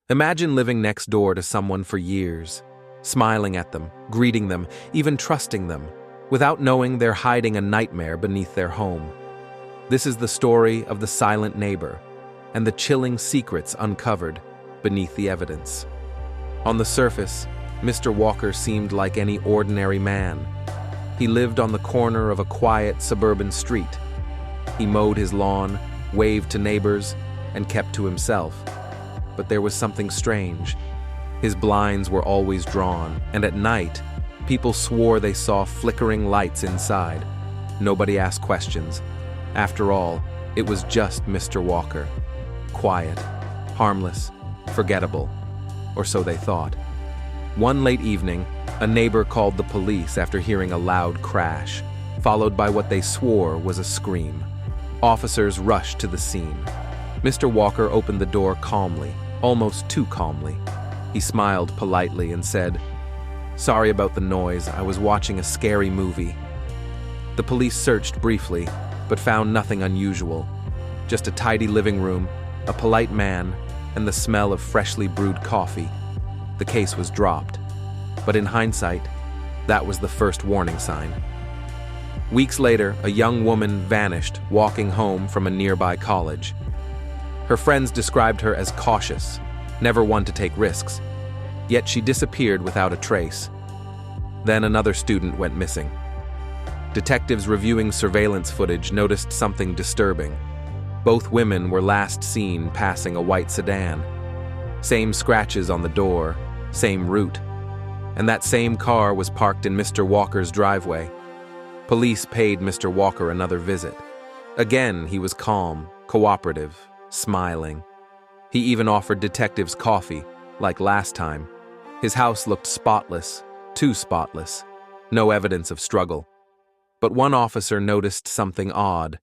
Imagine living next door to someone for years, smiling at them, greeting them, even trusting them, without knowing they're hiding a nightmare beneath their home. This is the story of the silent neighbor and the chilling secrets uncovered beneath the evidence. On the surface, Mr. Walker seemed like any ordinary man. He lived on the corner of a quiet suburban street. He mowed his lawn, waved to neighbors, and kept to himself. But there was something strange. His blinds were always drawn, and at night, people swore they saw flickering lights inside. Nobody asked questions. After all, it was just Mr. Walker. Quiet, harmless, forgettable, or so they thought. One late evening, a neighbor called the police after hearing a loud crash, followed by what they swore was a scream. Officers rushed to the scene. Mr. Walker opened the door calmly, almost too calmly. He smiled politely and said, "Sorry about the noise, I was watching a scary movie." The police searched briefly, but found nothing unusual. Just a tidy living room, a polite man, and the smell of freshly brewed coffee. The case was dropped. But in hindsight, that was the first warning sign. Weeks later, a young woman vanished walking home from a nearby college. Her friends described her as cautious, never one to take risks, yet she disappeared without a trace. Then another student went missing. Detectives reviewing surveillance footage noticed something disturbing. Both women were last seen passing a white sedan. Same scratches on the door, same route. And that same car was parked in Mr. Walker's driveway. Police paid Mr. Walker another visit. Again, he was calm, cooperative, smiling. He even offered detectives coffee, like last time. His house looked spotless, too spotless. No evidence of struggle. But one officer noticed something odd.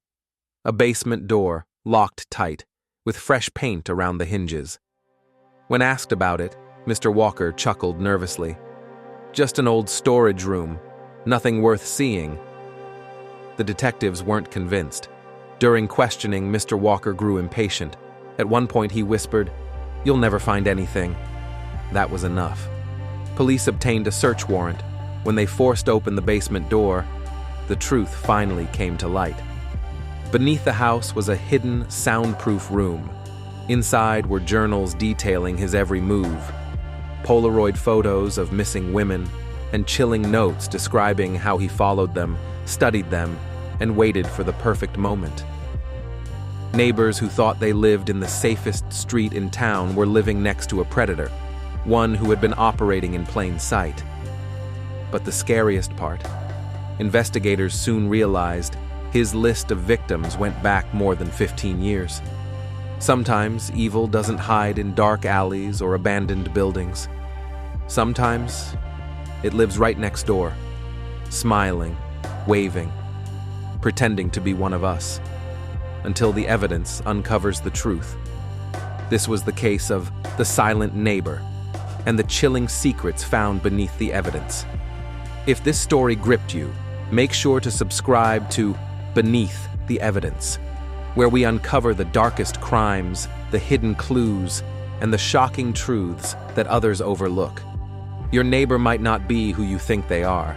A basement door, locked tight, with fresh paint around the hinges. When asked about it, Mr. Walker chuckled nervously. "Just an old storage room. Nothing worth seeing." The detectives weren't convinced. During questioning, Mr. Walker grew impatient. At one point he whispered, "You'll never find anything." That was enough. Police obtained a search warrant. When they forced open the basement door, the truth finally came to light. Beneath the house was a hidden, soundproof room. Inside were journals detailing his every move, Polaroid photos of missing women, and chilling notes describing how he followed them, studied them, and waited for the perfect moment. Neighbors who thought they lived in the safest street in town were living next to a predator, one who had been operating in plain sight. But the scariest part, investigators soon realized his list of victims went back more than 15 years. Sometimes evil doesn't hide in dark alleys or abandoned buildings. Sometimes it lives right next door, smiling, waving, pretending to be one of us, until the evidence uncovers the truth. This was the case of the silent neighbor and the chilling secrets found beneath the evidence. If this story gripped you, make sure to subscribe to Beneath the Evidence, where we uncover the darkest crimes, the hidden clues, and the shocking truths that others overlook. Your neighbor might not be who you think they are.